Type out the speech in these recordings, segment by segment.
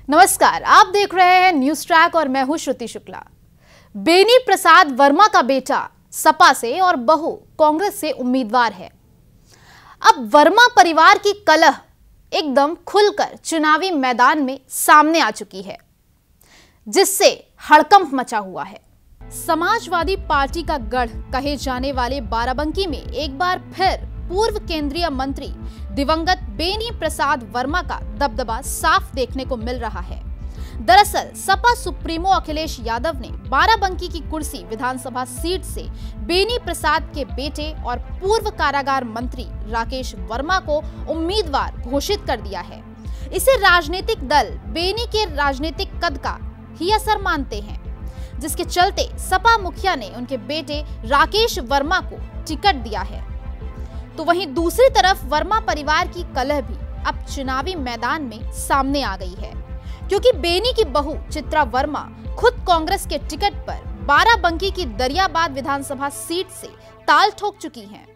नमस्कार, आप देख रहे हैं न्यूज ट्रैक और मैं हूं श्रुति शुक्ला। बेनी प्रसाद वर्मा का बेटा सपा से और बहू कांग्रेस से उम्मीदवार है। अब वर्मा परिवार की कलह एकदम खुलकर चुनावी मैदान में सामने आ चुकी है, जिससे हड़कंप मचा हुआ है। समाजवादी पार्टी का गढ़ कहे जाने वाले बाराबंकी में एक बार फिर पूर्व केंद्रीय मंत्री दिवंगत बेनी प्रसाद वर्मा का दबदबा साफ देखने को मिल रहा है। दरअसल सपा सुप्रीमो अखिलेश यादव ने बाराबंकी की कुर्सी विधानसभा सीट से बेनी प्रसाद के बेटे और पूर्व कारागार मंत्री राकेश वर्मा को उम्मीदवार घोषित कर दिया है। इसे राजनीतिक दल बेनी के राजनीतिक कद का ही असर मानते हैं, जिसके चलते सपा मुखिया ने उनके बेटे राकेश वर्मा को टिकट दिया है। तो वहीं दूसरी तरफ वर्मा परिवार की कलह भी अब चुनावी मैदान में सामने आ गई है, क्योंकि बेनी की बहू चित्रा वर्मा खुद कांग्रेस के टिकट पर बाराबंकी की दरियाबाद विधानसभा सीट से ताल ठोक चुकी हैं।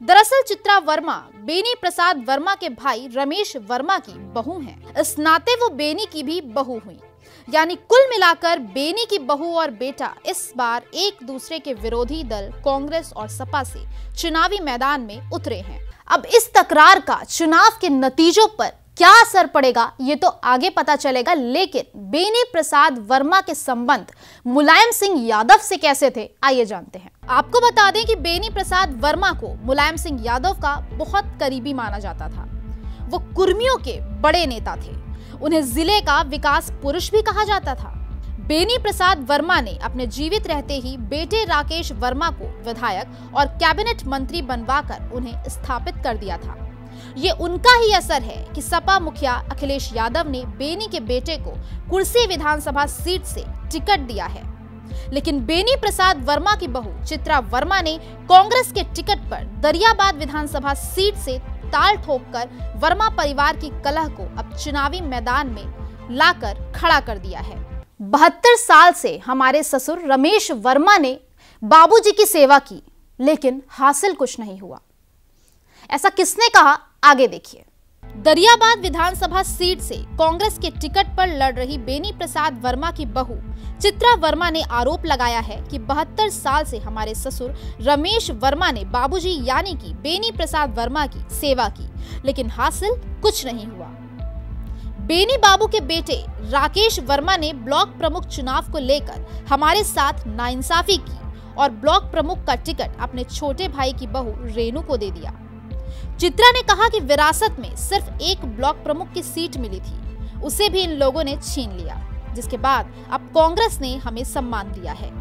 दरअसल चित्रा वर्मा बेनी प्रसाद वर्मा के भाई रमेश वर्मा की बहू हैं। इस नाते वो बेनी की भी बहू हुई, यानी कुल मिलाकर बेनी की बहू और बेटा इस बार एक दूसरे के विरोधी दल कांग्रेस और सपा से चुनावी मैदान में उतरे हैं। अब इस तकरार का चुनाव के नतीजों पर क्या असर पड़ेगा ये तो आगे पता चलेगा, लेकिन बेनी प्रसाद वर्मा के संबंध मुलायम सिंह यादव से कैसे थे, आइए जानते हैं। आपको बता दें कि बेनी प्रसाद वर्मा को मुलायम सिंह यादव का बहुत करीबी माना जाता था। वो कुर्मियों के बड़े नेता थे, उन्हें जिले का विकास पुरुष भी कहा जाता था। बेनी प्रसाद वर्मा ने अपने जीवित रहते ही बेटे राकेश वर्मा को विधायक और कैबिनेट मंत्री बनवाकर उन्हें स्थापित कर दिया था। ये उनका ही असर है कि सपा मुखिया अखिलेश यादव ने बेनी के बेटे को कुर्सी विधानसभा सीट से टिकट दिया है। लेकिन बेनी प्रसाद वर्मा की बहू चित्रा वर्मा ने कांग्रेस के टिकट पर दरियाबाद विधानसभा सीट से ताल ठोककर वर्मा परिवार की कलह को अब चुनावी मैदान में लाकर खड़ा कर दिया है। 72 साल से हमारे ससुर रमेश वर्मा ने बाबूजी की सेवा की, लेकिन हासिल कुछ नहीं हुआ। ऐसा किसने कहा, आगे देखिए। दरियाबाद विधानसभा सीट से कांग्रेस के टिकट पर लड़ रही बेनी प्रसाद वर्मा की बहू चित्रा वर्मा ने आरोप लगाया है कि 72 साल से हमारे ससुर रमेश वर्मा ने बाबूजी यानी कि बेनी प्रसाद वर्मा की सेवा की, लेकिन हासिल कुछ नहीं हुआ। बेनी बाबू के बेटे राकेश वर्मा ने ब्लॉक प्रमुख चुनाव को लेकर हमारे साथ नाइंसाफी की और ब्लॉक प्रमुख का टिकट अपने छोटे भाई की बहू रेनू को दे दिया। चित्रा ने कहा कि विरासत में सिर्फ एक ब्लॉक प्रमुख की सीट मिली थी, उसे भी इन लोगों ने छीन लिया, जिसके बाद अब कांग्रेस ने हमें सम्मान दिया है।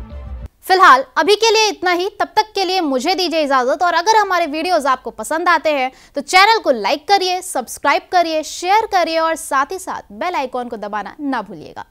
फिलहाल अभी के लिए इतना ही। तब तक के लिए मुझे दीजिए इजाजत, और अगर हमारे वीडियोस आपको पसंद आते हैं तो चैनल को लाइक करिए, सब्सक्राइब करिए, शेयर करिए और साथ ही साथ बेल आइकॉन को दबाना ना भूलिएगा।